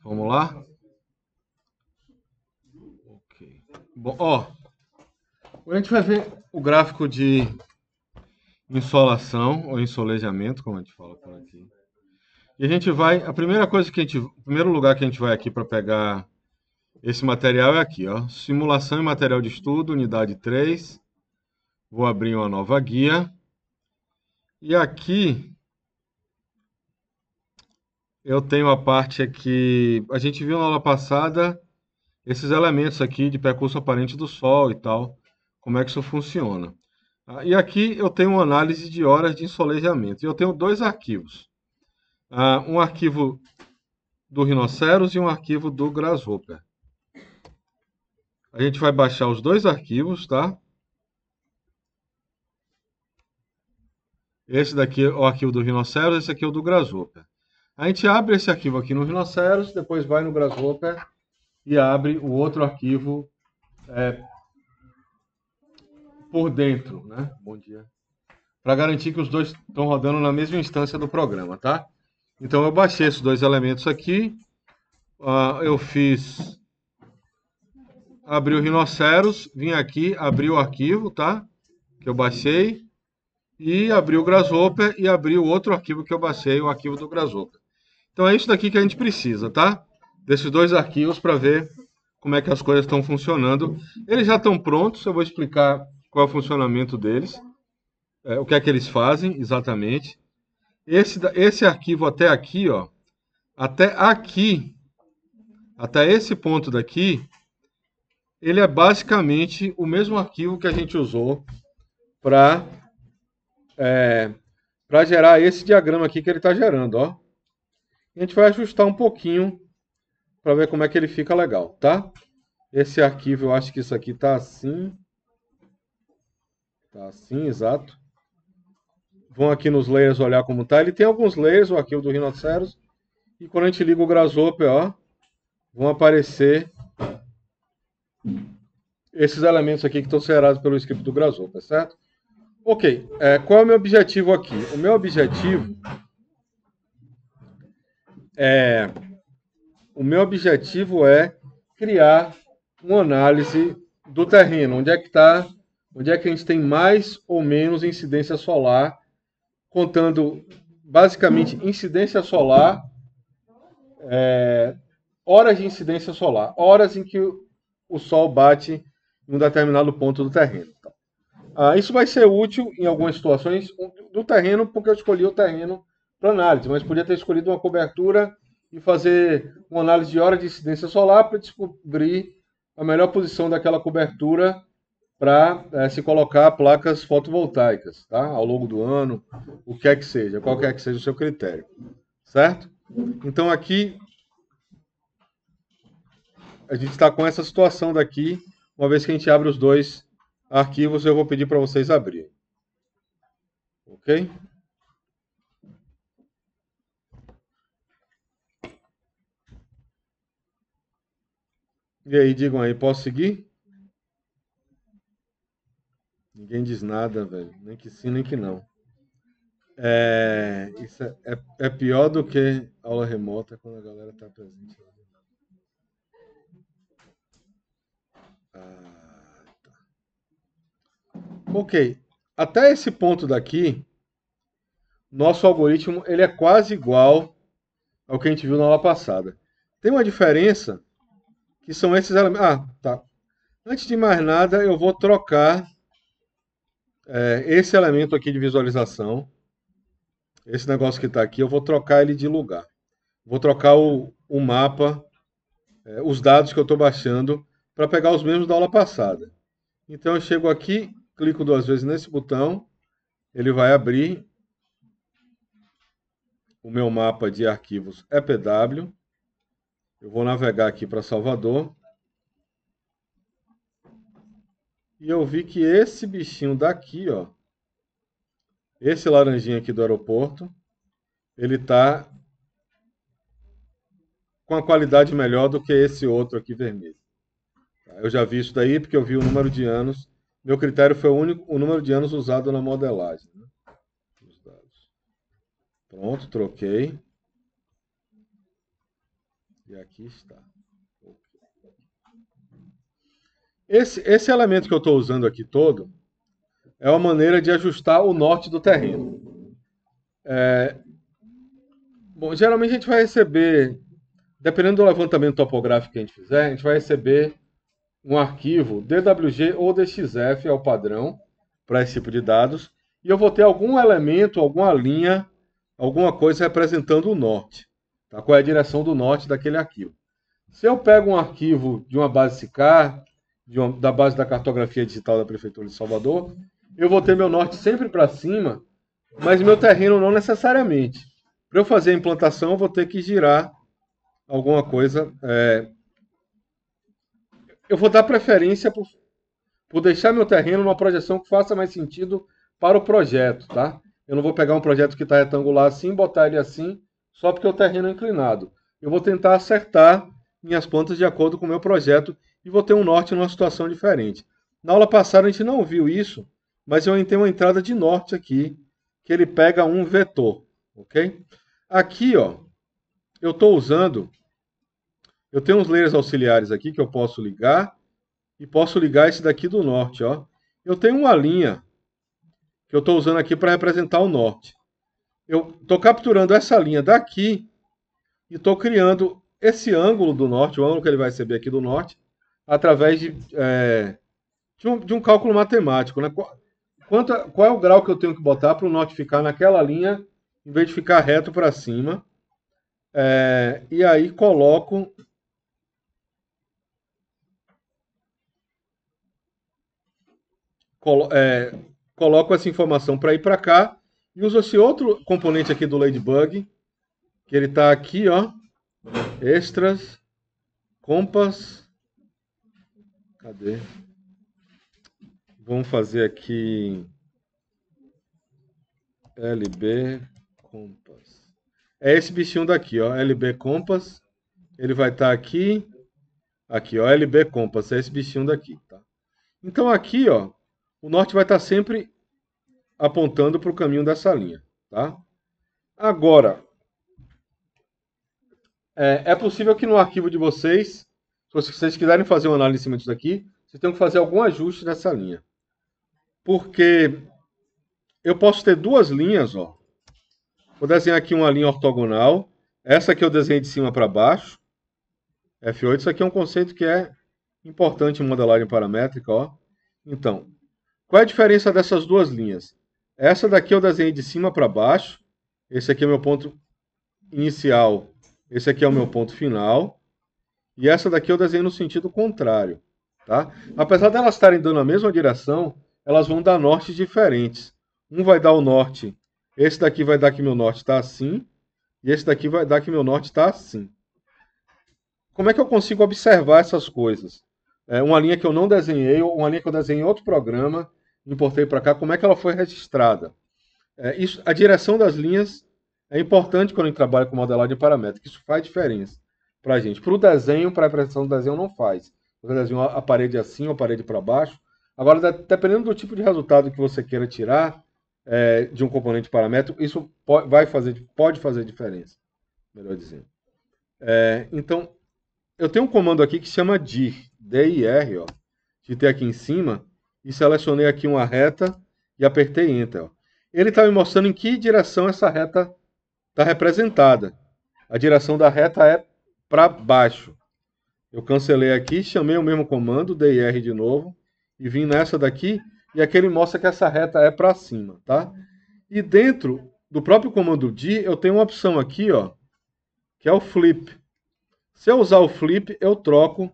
Vamos lá? Ok. Bom, ó, a gente vai ver o gráfico de insolação ou ensolejamento, como a gente fala por aqui. E a gente vai, a primeira coisa que a gente, o primeiro lugar que a gente vai aqui para pegar esse material é aqui, ó, simulação e material de estudo, unidade 3. Vou abrir uma nova guia. E aqui eu tenho a parte aqui, a gente viu na aula passada esses elementos aqui de percurso aparente do Sol e tal, como é que isso funciona. E aqui eu tenho uma análise de horas de ensolejamento. E eu tenho dois arquivos. Um arquivo do Rhinoceros e um arquivo do Grasshopper. A gente vai baixar os dois arquivos, tá? Esse daqui é o arquivo do Rhinoceros, esse aqui é o do Grasshopper. A gente abre esse arquivo aqui no Rhinoceros, depois vai no Grasshopper e abre o outro arquivo por dentro, né? Bom dia. Para garantir que os dois estão rodando na mesma instância do programa, tá? Então eu baixei esses dois elementos aqui. Eu fiz. Abri o Rhinoceros, vim aqui, abri o arquivo, tá? Que eu baixei. E abri o Grasshopper e abri o outro arquivo que eu baixei, o arquivo do Grasshopper. Então é isso daqui que a gente precisa, tá? Desses dois arquivos para ver como é que as coisas estão funcionando. Eles já estão prontos, eu vou explicar qual é o funcionamento deles, o que é que eles fazem exatamente. Esse arquivo até aqui, ó, até aqui, até esse ponto daqui, ele é basicamente o mesmo arquivo que a gente usou para para gerar esse diagrama aqui que ele está gerando, ó. A gente vai ajustar um pouquinho para ver como é que ele fica legal, tá? Esse arquivo, eu acho que isso aqui tá assim. Tá assim, exato. Vão aqui nos layers olhar como tá. Ele tem alguns layers, o arquivo do Rhinoceros. E quando a gente liga o Grasshopper, ó, vão aparecer esses elementos aqui que estão gerados pelo script do Grasshopper, certo? Ok, qual é o meu objetivo aqui? O meu objetivo é criar uma análise do terreno, onde é que está, onde é que a gente tem mais ou menos incidência solar, contando basicamente incidência solar, horas de incidência solar, horas em que o Sol bate em um determinado ponto do terreno. Isso vai ser útil em algumas situações do terreno, porque eu escolhi o terreno para análise, mas podia ter escolhido uma cobertura e fazer uma análise de hora de incidência solar para descobrir a melhor posição daquela cobertura para se colocar placas fotovoltaicas, tá? Ao longo do ano, o que é que seja, qualquer que seja o seu critério, certo? Então aqui a gente está com essa situação daqui, uma vez que a gente abre os dois arquivos, eu vou pedir para vocês abrirem. Ok? E aí, digam aí, posso seguir? Ninguém diz nada, velho. Nem que sim, nem que não. Isso é pior do que aula remota quando a galera está presente. Ah, ok. Até esse ponto daqui, nosso algoritmo ele é quase igual ao que a gente viu na aula passada. Tem uma diferença que são esses elementos. Ah, tá. Antes de mais nada, eu vou trocar esse elemento aqui de visualização. Esse negócio que está aqui, eu vou trocar ele de lugar. Vou trocar o mapa, os dados que eu estou baixando, para pegar os mesmos da aula passada. Então eu chego aqui, clico duas vezes nesse botão, ele vai abrir o meu mapa de arquivos EPW. Eu vou navegar aqui para Salvador. E eu vi que esse bichinho daqui, ó, esse laranjinha aqui do aeroporto, ele está com a qualidade melhor do que esse outro aqui vermelho. Eu já vi isso daí porque eu vi o número de anos. Meu critério foi o número de anos usado na modelagem. Né? Os dados. Pronto, troquei. E aqui está. Esse elemento que eu estou usando aqui todo é uma maneira de ajustar o norte do terreno. Bom, geralmente a gente vai receber, dependendo do levantamento topográfico que a gente fizer, a gente vai receber um arquivo DWG ou DXF, é o padrão para esse tipo de dados, e eu vou ter algum elemento, alguma linha, alguma coisa representando o norte. Tá? Qual é a direção do norte daquele arquivo. Se eu pego um arquivo de uma base SICAR, da base da cartografia digital da Prefeitura de Salvador, eu vou ter meu norte sempre para cima, mas meu terreno não necessariamente. Para eu fazer a implantação, eu vou ter que girar alguma coisa. Eu vou dar preferência por deixar meu terreno numa projeção que faça mais sentido para o projeto, tá? Eu não vou pegar um projeto que está retangular assim e botar ele assim, só porque o terreno é inclinado. Eu vou tentar acertar minhas plantas de acordo com o meu projeto e vou ter um norte numa situação diferente. Na aula passada a gente não viu isso, mas eu tenho uma entrada de norte aqui, que ele pega um vetor, ok? Aqui, ó, eu estou usando, eu tenho uns layers auxiliares aqui que eu posso ligar, e posso ligar esse daqui do norte, ó. Eu tenho uma linha que eu estou usando aqui para representar o norte. Eu estou capturando essa linha daqui e estou criando esse ângulo do norte, o ângulo que ele vai receber aqui do norte, através de um cálculo matemático. Né? Qual é o grau que eu tenho que botar para o norte ficar naquela linha, em vez de ficar reto para cima. E aí coloco essa informação para ir para cá e uso esse outro componente aqui do Ladybug, que ele está aqui, ó, extras, compass, cadê? Vamos fazer aqui LB compass. É esse bichinho daqui, ó, LB compass. Ele vai estar aqui, ó, LB compass, é esse bichinho daqui, tá? Então aqui, ó, o norte vai estar sempre apontando para o caminho dessa linha, tá? Agora, é possível que no arquivo de vocês, se vocês quiserem fazer uma análise em cima disso aqui, vocês tenham que fazer algum ajuste nessa linha. Porque eu posso ter duas linhas, ó. Vou desenhar aqui uma linha ortogonal. Essa aqui eu desenhei de cima para baixo. F8, isso aqui é um conceito que é importante em modelagem paramétrica, ó. Então, qual é a diferença dessas duas linhas? Essa daqui eu desenhei de cima para baixo. Esse aqui é o meu ponto inicial. Esse aqui é o meu ponto final. E essa daqui eu desenhei no sentido contrário. Tá? Apesar de elas estarem dando a mesma direção, elas vão dar nortes diferentes. Um vai dar o norte. Esse daqui vai dar que meu norte está assim. E esse daqui vai dar que meu norte está assim. Como é que eu consigo observar essas coisas? Uma linha que eu não desenhei, ou uma linha que eu desenhei em outro programa, importei para cá, como é que ela foi registrada? A direção das linhas é importante quando a gente trabalha com modelagem paramétrica. Isso faz diferença para a gente. Para o desenho, para a representação do desenho, não faz. Você desenha a parede assim ou a parede para baixo. Agora, dependendo do tipo de resultado que você queira tirar de um componente paramétrico, isso pode fazer diferença, melhor dizendo. Então, eu tenho um comando aqui que se chama dir, D-I-R, ó. Digitei aqui em cima e selecionei aqui uma reta e apertei Enter. Ó. Ele está me mostrando em que direção essa reta está representada. A direção da reta é para baixo. Eu cancelei aqui, chamei o mesmo comando, dir de novo, e vim nessa daqui, e aqui ele mostra que essa reta é para cima, tá? E dentro do próprio comando dir, eu tenho uma opção aqui, ó, que é o flip. Se eu usar o flip, eu troco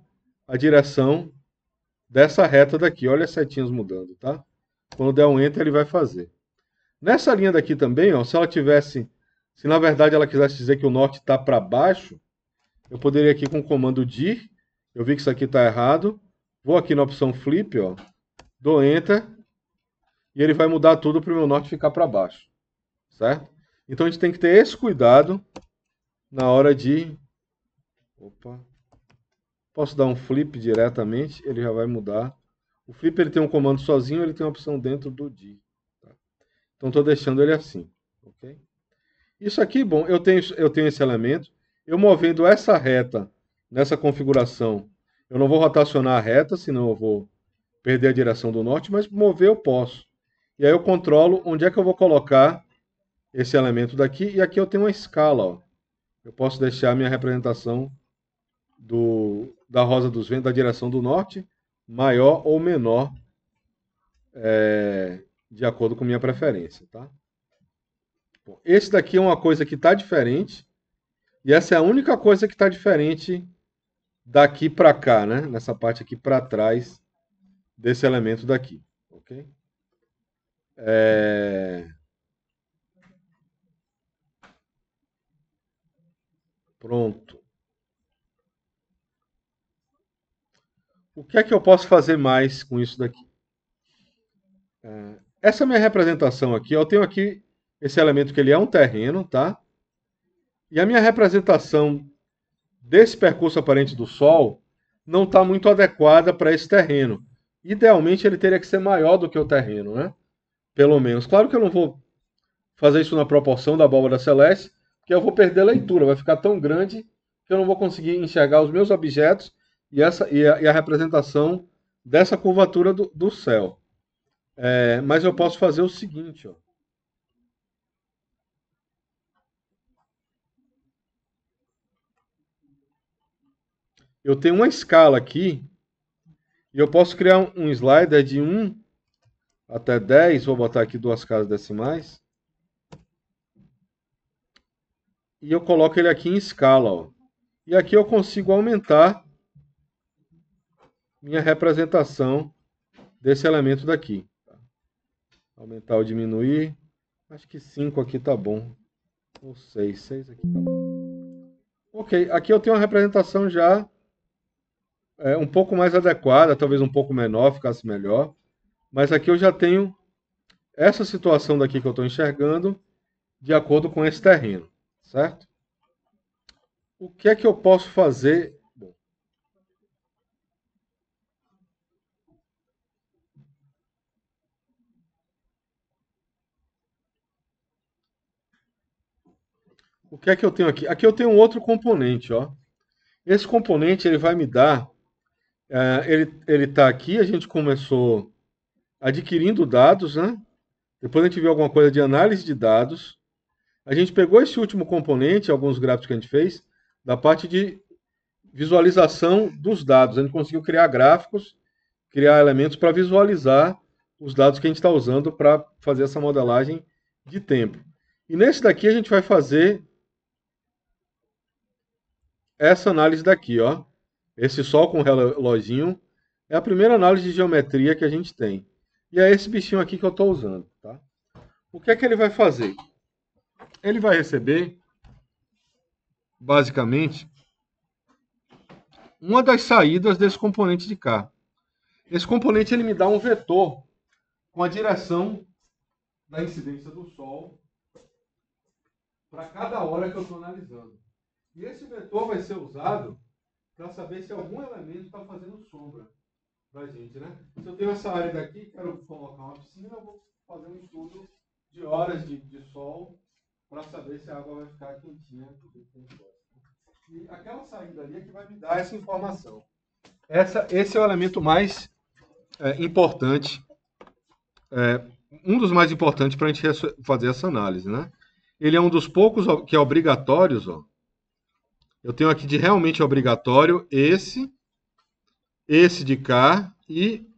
a direção dessa reta daqui. Olha as setinhas mudando, tá? Quando der um Enter, ele vai fazer. Nessa linha daqui também, ó, se na verdade ela quisesse dizer que o norte está para baixo, eu poderia aqui com o comando dir, eu vi que isso aqui está errado, vou aqui na opção flip, ó, dou Enter, e ele vai mudar tudo para o meu norte ficar para baixo, certo? Então a gente tem que ter esse cuidado na hora de... Opa! Posso dar um flip diretamente, ele já vai mudar. O flip ele tem um comando sozinho, ele tem uma opção dentro do dir. Tá? Então estou deixando ele assim. Okay? Isso aqui, bom, eu tenho esse elemento. eu movendo essa reta nessa configuração, eu não vou rotacionar a reta, senão eu vou perder a direção do norte, mas mover eu posso. E aí eu controlo onde é que eu vou colocar esse elemento daqui, e aqui eu tenho uma escala, ó. Eu posso deixar a minha representação da rosa dos ventos, da direção do norte, maior ou menor, de acordo com minha preferência, tá? Bom, esse daqui é uma coisa que está diferente, e essa é a única coisa que está diferente daqui para cá, né? Nessa parte aqui para trás desse elemento daqui, ok? Pronto. O que é que eu posso fazer mais com isso daqui? Essa minha representação aqui, eu tenho aqui esse elemento que ele é um terreno, tá? E a minha representação desse percurso aparente do Sol não está muito adequada para esse terreno. Idealmente ele teria que ser maior do que o terreno, né? Pelo menos. Claro que eu não vou fazer isso na proporção da abóbora celeste, porque eu vou perder a leitura, vai ficar tão grande que eu não vou conseguir enxergar os meus objetos e a representação dessa curvatura do céu. Mas eu posso fazer o seguinte, ó. Eu tenho uma escala aqui e eu posso criar um slider de 1 até 10, vou botar aqui duas casas decimais. E eu coloco ele aqui em escala, ó. E aqui eu consigo aumentar minha representação desse elemento daqui. Aumentar ou diminuir. Acho que 5 aqui tá bom. Ou 6. 6 aqui tá bom. Ok, aqui eu tenho uma representação já um pouco mais adequada, talvez um pouco menor, ficasse melhor. Mas aqui eu já tenho essa situação daqui que eu estou enxergando de acordo com esse terreno, certo? O que é que eu posso fazer? Bom, o que é que eu tenho aqui? Aqui eu tenho um outro componente, ó. Esse componente ele vai me dar, ele está aqui, a gente começou adquirindo dados, né? Depois a gente viu alguma coisa de análise de dados. A gente pegou esse último componente, alguns gráficos que a gente fez, da parte de visualização dos dados. A gente conseguiu criar gráficos, criar elementos para visualizar os dados que a gente está usando para fazer essa modelagem de tempo. E nesse daqui a gente vai fazer essa análise daqui, ó. Esse sol com reloginho é a primeira análise de geometria que a gente tem. E é esse bichinho aqui que eu estou usando, tá? O que é que ele vai fazer? Ele vai receber, basicamente, uma das saídas desse componente de cá. Esse componente ele me dá um vetor com a direção da incidência do Sol para cada hora que eu estou analisando. E esse vetor vai ser usado para saber se algum elemento está fazendo sombra para a gente, né? Se eu tenho essa área daqui, quero colocar uma piscina, eu vou fazer um estudo de horas de sol para saber se a água vai ficar quentinha do que tem fora. E aquela saída ali é que vai me dar essa informação. Esse é o elemento mais importante, um dos mais importantes para a gente fazer essa análise, né? Ele é um dos poucos que é obrigatórios, ó. Eu tenho aqui de realmente obrigatório esse de cá e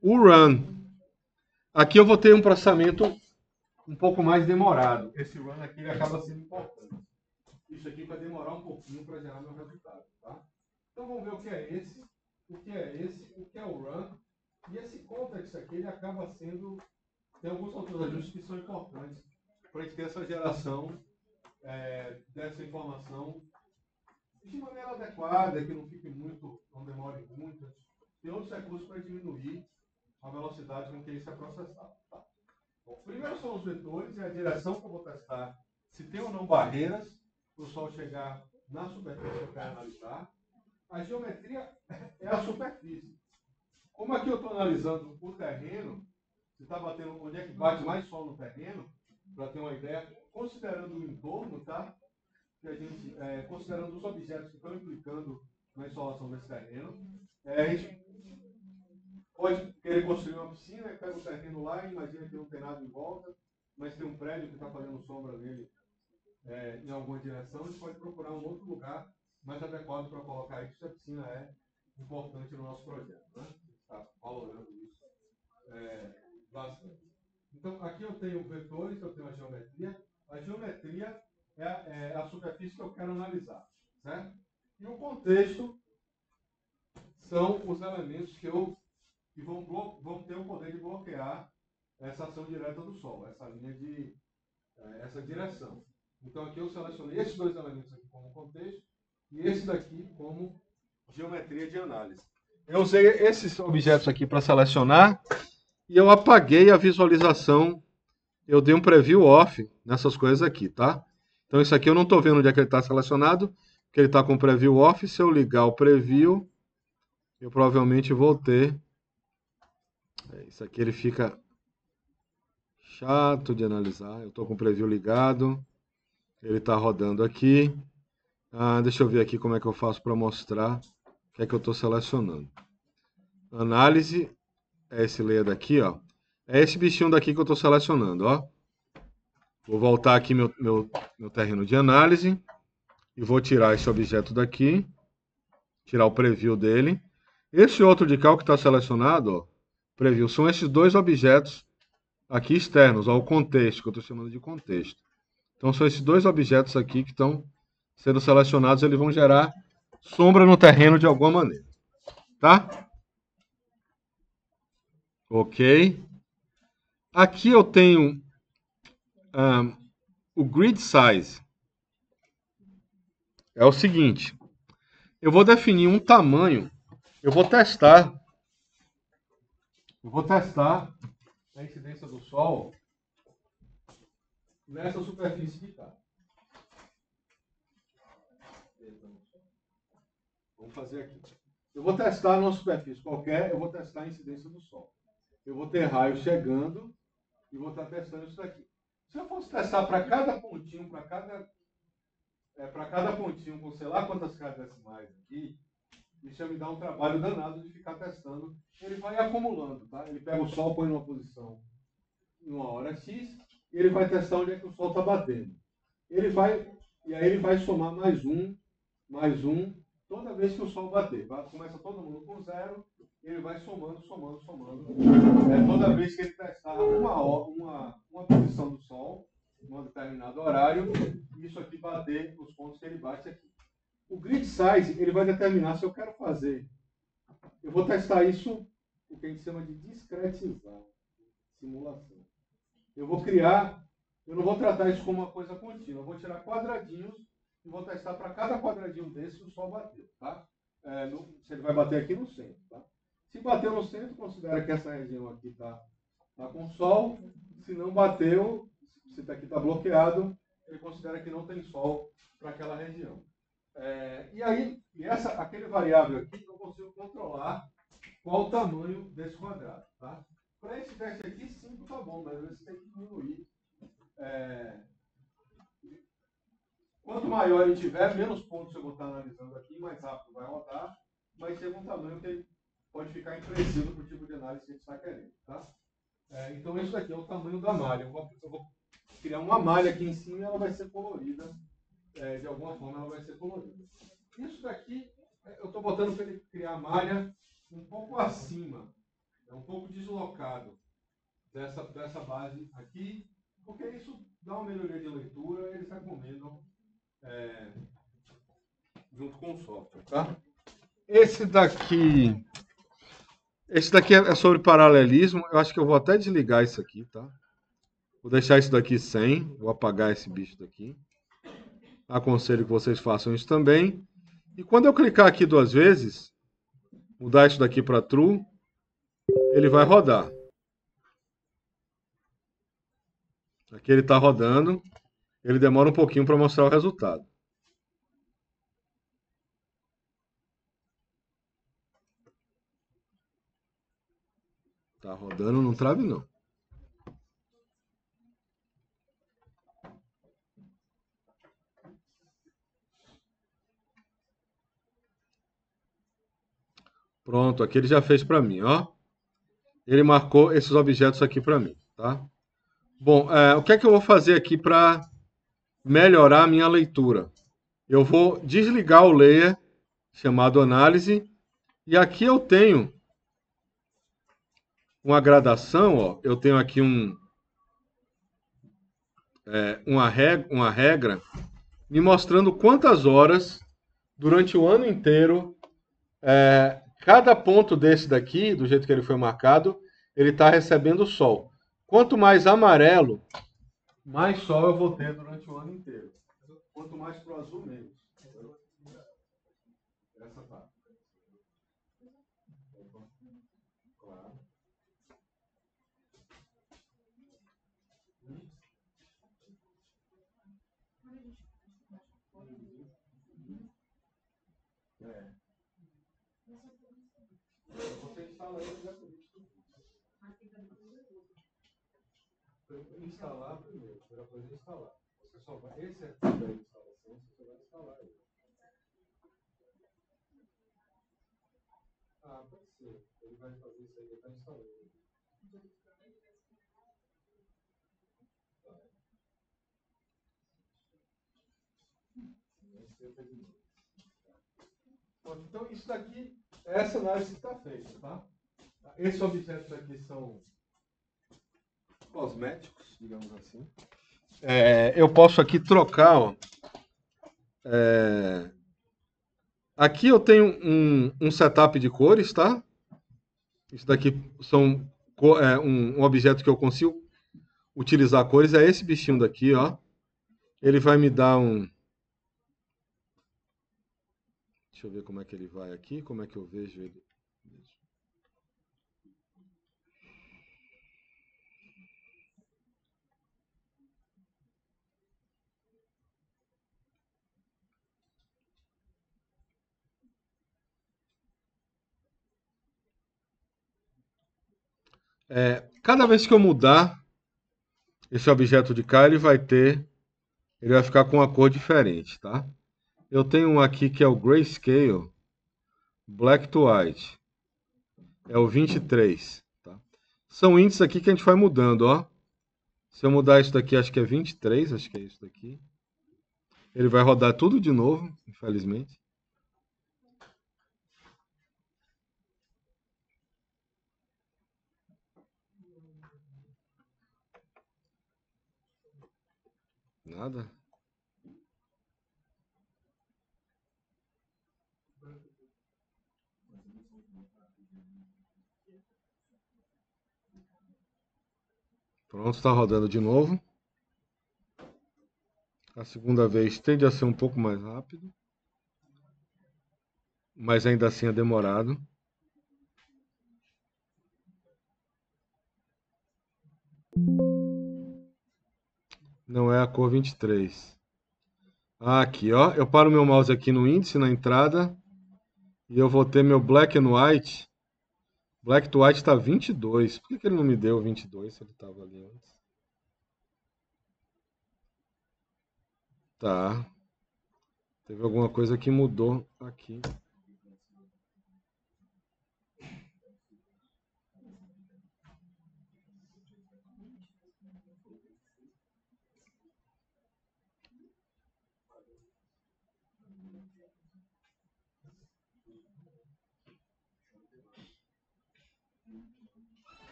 o run. Aqui eu vou ter um processamento um pouco mais demorado. Esse run aqui ele acaba sendo importante. Isso aqui vai demorar um pouquinho para gerar meu resultado, tá? Então vamos ver o que é esse, o que é esse, o que é o run. E esse context aqui ele acaba sendo... Tem alguns outros ajustes que são importantes para a gente ter essa geração dessa informação de maneira adequada, que não fique muito, não demore muito. Tem outros recursos para diminuir a velocidade com que isso é processado. Tá? Bom, primeiro são os vetores e a direção que eu vou testar se tem ou não barreiras para o Sol chegar na superfície que eu quero analisar. A geometria é a superfície. Como aqui eu estou analisando o terreno, se está batendo, onde é que bate mais Sol no terreno, para ter uma ideia, considerando o entorno, tá? que a gente, considerando os objetos que estão implicando na insolação desse terreno, a gente pode querer construir uma piscina, pega o terreno lá e imagina que não tem nada em volta, mas tem um prédio que está fazendo sombra nele em alguma direção, a gente pode procurar um outro lugar mais adequado para colocar isso, se a piscina é importante no nosso projeto. Né? A gente está valorando isso bastante. Então, aqui eu tenho vetores, eu tenho a geometria. A geometria é a superfície que eu quero analisar. Certo? E o contexto são os elementos que vão ter o poder de bloquear essa ação direta do Sol, essa linha essa direção. Então aqui eu selecionei esses dois elementos aqui como contexto e esse daqui como geometria de análise. Eu usei esses objetos aqui para selecionar e eu apaguei a visualização. Eu dei um preview off nessas coisas aqui, tá? Então isso aqui eu não estou vendo onde é que ele está selecionado, porque ele está com o preview off. Se eu ligar o preview, eu provavelmente vou ter... Isso aqui ele fica chato de analisar. Eu estou com o preview ligado. Ele está rodando aqui. Deixa eu ver aqui como é que eu faço para mostrar o que é que eu estou selecionando. Análise é esse layer daqui, ó. É esse bichinho daqui que eu estou selecionando, ó. Vou voltar aqui meu terreno de análise e vou tirar esse objeto daqui, tirar o preview dele. Esse outro de cá que está selecionado, ó, preview, são esses dois objetos aqui externos, ó, o contexto, que eu estou chamando de contexto. Então são esses dois objetos aqui que estão sendo selecionados, eles vão gerar sombra no terreno de alguma maneira. Tá? Ok. Aqui eu tenho o grid size. É o seguinte, eu vou definir um tamanho, eu vou testar a incidência do Sol nessa superfície de cá. Vamos fazer aqui. Eu vou testar numa superfície qualquer, eu vou testar a incidência do Sol. Eu vou ter raios chegando e vou estar testando isso daqui. Se eu fosse testar para cada pontinho, para cada pontinho com sei lá quantas casas decimais aqui, isso ia me dar um trabalho danado de ficar testando. Ele vai acumulando, tá? Ele pega o Sol, põe numa posição em uma hora X, e ele vai testar onde é que o Sol está batendo. E aí ele vai somar mais um, toda vez que o Sol bater. Começa todo mundo com zero, ele vai somando. Toda vez que ele testar uma posição do Sol, em um determinado horário, isso aqui bater nos pontos que ele bate aqui. O grid size, ele vai determinar se eu quero fazer. Eu vou testar isso, o que a gente chama de discretizar, simulação. Eu não vou tratar isso como uma coisa contínua, eu vou tirar quadradinhos e vou testar para cada quadradinho desse o Sol bater, tá? Se ele vai bater aqui no centro, tá? Se bater no centro, considera que essa região aqui está com Sol. Se não bateu, se aqui está bloqueado, ele considera que não tem Sol para aquela região. Aquele variável aqui, eu consigo controlar qual o tamanho desse quadrado, tá? Para esse teste aqui, 5 está bom, mas você tem que diminuir. Quanto maior ele tiver, menos pontos eu vou estar analisando aqui, mais rápido vai rodar, mas tem um tamanho que pode ficar impreciso para o tipo de análise que a gente está querendo. Tá? Então, isso daqui é o tamanho da malha. Eu vou criar uma malha aqui em cima e ela vai ser colorida. De alguma forma, ela vai ser colorida. Isso daqui, eu estou botando para ele criar a malha um pouco acima, um pouco deslocado dessa base aqui, porque isso dá uma melhoria de leitura e eles recomendam junto com o software. Tá? Esse daqui é sobre paralelismo. Eu acho que eu vou até desligar isso aqui, tá? Vou deixar isso daqui sem. Vou apagar esse bicho daqui. Aconselho que vocês façam isso também. E quando eu clicar aqui 2 vezes, mudar isso daqui para true, ele vai rodar. Aqui ele está rodando. Ele demora um pouquinho para mostrar o resultado. Tá rodando, não trave não. Pronto, aqui ele já fez para mim, ó. Ele marcou esses objetos aqui para mim, tá? Bom, o que é que eu vou fazer aqui para melhorar a minha leitura? Eu vou desligar o layer chamado análise e aqui eu tenho uma gradação, ó. Eu tenho aqui uma regra me mostrando quantas horas durante o ano inteiro cada ponto desse daqui, do jeito que ele foi marcado, ele está recebendo sol. Quanto mais amarelo, mais sol eu vou ter durante o ano inteiro. Quanto mais pro azul, menos. Essa parte. Claro. É. Você instala ele já instalar primeiro. A primeira coisa é instalar. Você só vai. Esse é a instalação, você vai instalar ele. Ah, pode ser. Ele vai fazer isso aí, ele está instalando. Então, isso daqui, essa análise que está feita, tá? Esses objetos aqui são cosméticos, digamos assim. Eu posso aqui trocar, ó. Aqui eu tenho um setup de cores, tá? Isso daqui são um objeto que eu consigo utilizar cores. É esse bichinho daqui, ó. Ele vai me dar um... Deixa eu ver como é que ele vai aqui, como é que eu vejo ele. Cada vez que eu mudar esse objeto de cá, ele vai ficar com uma cor diferente, tá? Eu tenho um aqui que é o Grayscale Black to White. É o 23, tá? São índices aqui que a gente vai mudando, ó. Se eu mudar isso daqui, acho que é 23, acho que é isso daqui. Ele vai rodar tudo de novo, infelizmente. Nada. Pronto, está rodando de novo. A segunda vez tende a ser um pouco mais rápido. Mas ainda assim é demorado. Não é a cor 23. Ah, aqui, ó. Eu paro meu mouse aqui no índice, na entrada. E eu vou ter meu Black and White. Black to White está 22. Por que ele não me deu 22 se ele estava ali antes? Tá. Teve alguma coisa que mudou aqui.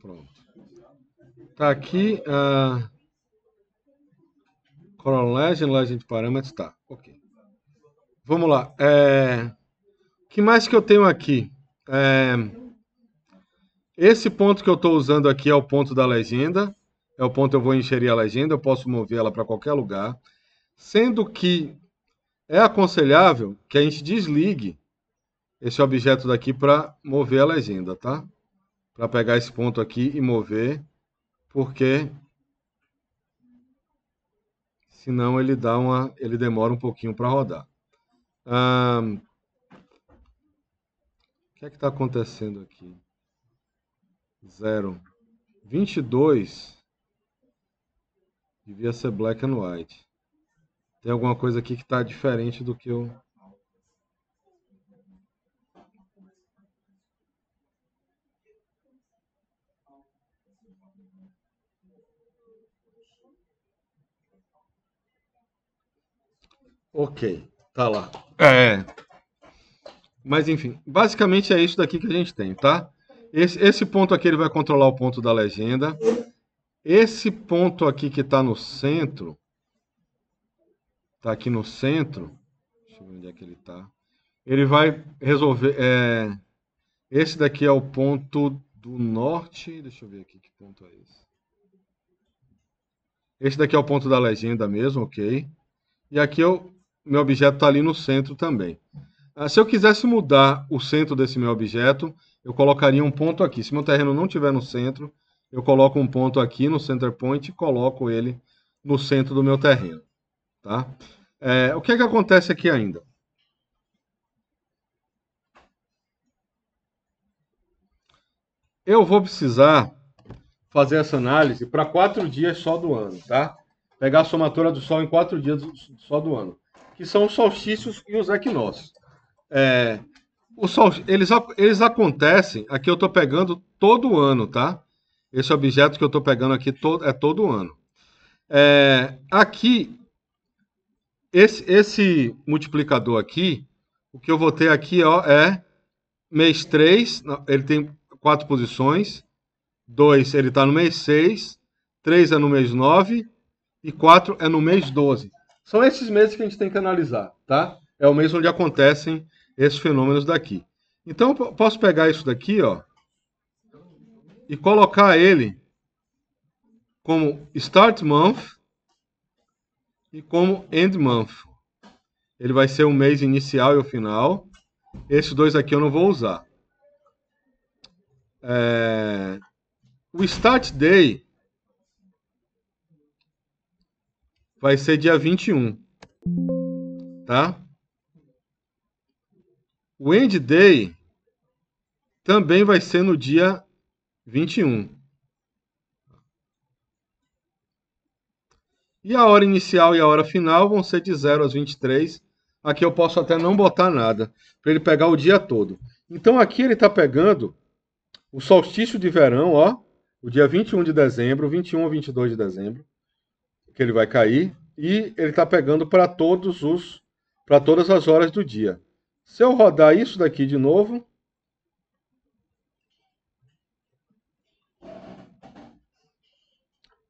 Pronto. Tá aqui. Color Legend, Legend Parameters, tá. Ok. Vamos lá. O que mais que eu tenho aqui? Esse ponto que eu estou usando aqui é o ponto da legenda. É o ponto que eu vou inserir a legenda. Eu posso mover ela para qualquer lugar. Sendo que é aconselhável que a gente desligue esse objeto daqui para mover a legenda, tá? Para pegar esse ponto aqui e mover, porque senão ele demora um pouquinho para rodar. O que é que está acontecendo aqui? 0. 22 devia ser black and white. Tem alguma coisa aqui que está diferente do que eu... Ok, tá lá. Mas enfim, basicamente é isso daqui que a gente tem, tá? Esse ponto aqui ele vai controlar o ponto da legenda. Esse ponto aqui que está no centro, está aqui no centro, deixa eu ver onde é que ele está. Ele vai resolver. Esse daqui é o ponto do norte. Deixa eu ver aqui que ponto é esse. Esse daqui é o ponto da legenda mesmo, ok? E aqui meu objeto está ali no centro também. Se eu quisesse mudar o centro desse meu objeto, eu colocaria um ponto aqui. Se meu terreno não estiver no centro, eu coloco um ponto aqui no center point e coloco ele no centro do meu terreno. Tá? O que é que acontece aqui ainda? Eu vou precisar fazer essa análise para 4 dias só do ano, tá? Pegar a somatória do Sol em 4 dias só do ano, que são os solstícios e os equinócios. Eles acontecem, aqui eu estou pegando todo ano, tá? Esse objeto que eu estou pegando aqui é todo ano. Aqui, esse multiplicador aqui, o que eu vou ter aqui ó, é mês 3, ele tem 4 posições, 2 ele está no mês 6, 3 é no mês 9 e 4 é no mês 12. São esses meses que a gente tem que analisar, tá? É o mês onde acontecem esses fenômenos daqui. Então, eu posso pegar isso daqui, ó, e colocar ele como start month e como end month. Ele vai ser o mês inicial e o final. Esses dois aqui eu não vou usar. O start day vai ser dia 21, tá? O end day também vai ser no dia 21. E a hora inicial e a hora final vão ser de 0 às 23. Aqui eu posso até não botar nada, para ele pegar o dia todo. Então aqui ele está pegando o solstício de verão, ó, o dia 21 de dezembro, 21 ou 22 de dezembro, que ele vai cair, e ele está pegando para todas as horas do dia. Se eu rodar isso daqui de novo,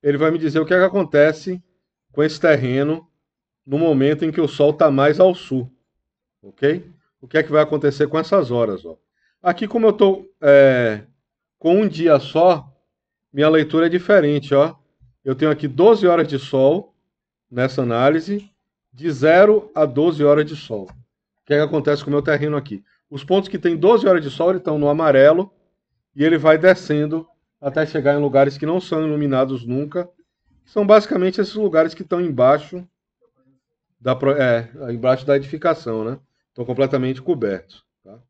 ele vai me dizer o que é que acontece com esse terreno no momento em que o Sol está mais ao sul, ok? O que é que vai acontecer com essas horas, ó? Aqui, como eu estou com um dia só, minha leitura é diferente, ó. Eu tenho aqui 12 horas de Sol nessa análise, de 0 a 12 horas de Sol. O que é que acontece com o meu terreno aqui? Os pontos que tem 12 horas de Sol estão no amarelo e ele vai descendo até chegar em lugares que não são iluminados nunca. São basicamente esses lugares que estão embaixo embaixo da edificação, né? Estão completamente cobertos. Tá?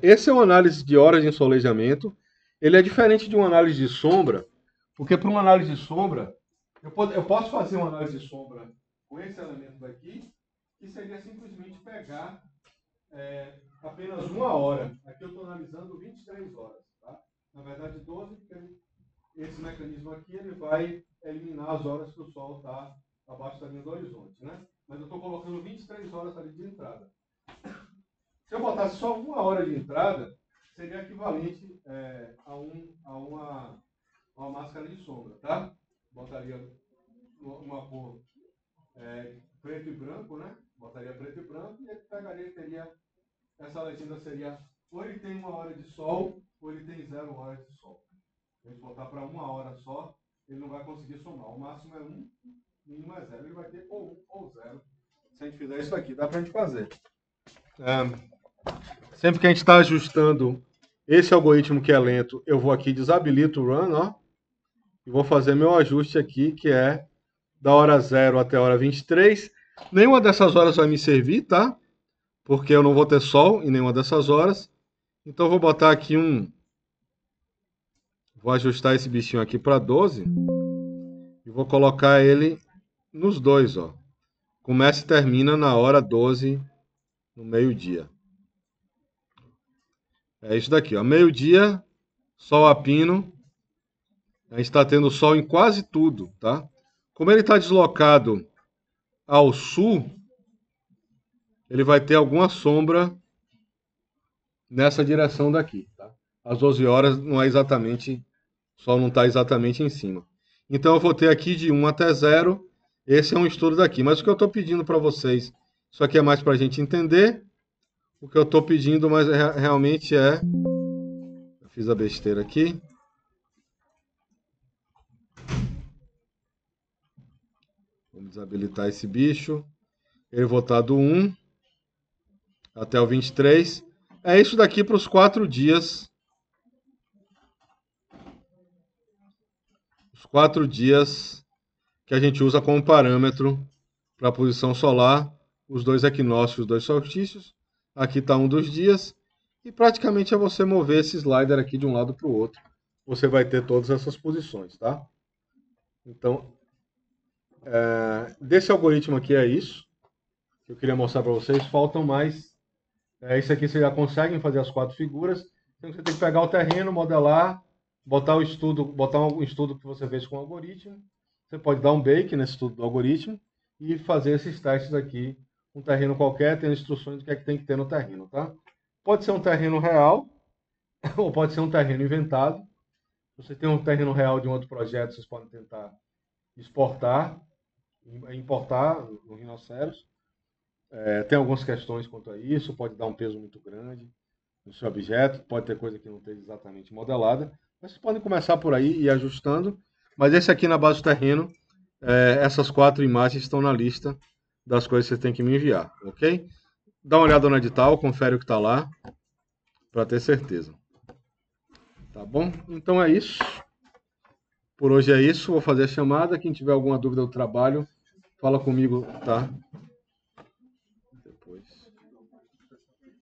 Esse é uma análise de horas de ensolejamento. Ele é diferente de uma análise de sombra, porque para uma análise de sombra, eu posso fazer uma análise de sombra com esse elemento daqui, que seria simplesmente pegar apenas uma hora. Aqui eu estou analisando 23 horas. Tá? Na verdade, 12, porque esse mecanismo aqui ele vai eliminar as horas que o Sol está abaixo da linha do horizonte, né? Mas eu estou colocando 23 horas ali de entrada. Se eu botasse só uma hora de entrada, seria equivalente a uma máscara de sombra, tá? Botaria uma cor preto e branco, né? Botaria preto e branco e ele pegaria, teria essa legenda seria ou ele tem uma hora de sol ou ele tem 0 horas de sol. Se a gente botar para uma hora só, ele não vai conseguir somar. O máximo é 1, o mínimo é 0. Ele vai ter ou 1 ou 0. Se a gente fizer isso aqui, dá para a gente fazer. Sempre que a gente está ajustando esse algoritmo que é lento, eu vou aqui, desabilito o run, ó, e vou fazer meu ajuste aqui, que é da hora 0 até a hora 23. Nenhuma dessas horas vai me servir, tá? Porque eu não vou ter sol em nenhuma dessas horas. Então, eu vou botar aqui Vou ajustar esse bichinho aqui para 12 e vou colocar ele nos dois, ó. Começa e termina na hora 12, no meio-dia. É isso daqui, ó. Meio-dia, sol a pino. A gente está tendo sol em quase tudo, tá? Como ele está deslocado ao sul, ele vai ter alguma sombra nessa direção daqui, tá? Às 12 horas não é exatamente, o sol não está exatamente em cima. Então eu vou ter aqui de 1 até 0, esse é um estudo daqui. Mas o que eu estou pedindo para vocês, isso aqui é mais para a gente entender, o que eu estou pedindo mas realmente é... Eu fiz a besteira aqui. Vamos desabilitar esse bicho. Ele vai estar do 1 até o 23. É isso daqui para os 4 dias. Os 4 dias que a gente usa como parâmetro para a posição solar. Os 2 equinócios, os 2 solstícios. Aqui está um dos dias. E praticamente é você mover esse slider aqui de um lado para o outro. Você vai ter todas essas posições, tá? Então, desse algoritmo aqui é isso. Que eu queria mostrar para vocês. Faltam mais. Isso aqui vocês já conseguem fazer as 4 figuras. Então você tem que pegar o terreno, modelar, botar um estudo que você fez com o algoritmo. Você pode dar um bake nesse estudo do algoritmo e fazer esses testes aqui. Um terreno qualquer, tendo instruções do que é que tem que ter no terreno, tá? Pode ser um terreno real ou pode ser um terreno inventado. Se você tem um terreno real de um outro projeto, vocês podem tentar exportar, importar no Rhinoceros. Tem algumas questões quanto a isso, pode dar um peso muito grande no seu objeto, pode ter coisa que não esteja exatamente modelada, mas vocês podem começar por aí e ir ajustando. Mas esse aqui na base do terreno, essas 4 imagens estão na lista das coisas que você tem que me enviar, ok? Dá uma olhada no edital, confere o que está lá, para ter certeza. Tá bom? Então é isso. Por hoje é isso, vou fazer a chamada. Quem tiver alguma dúvida do trabalho, fala comigo, tá?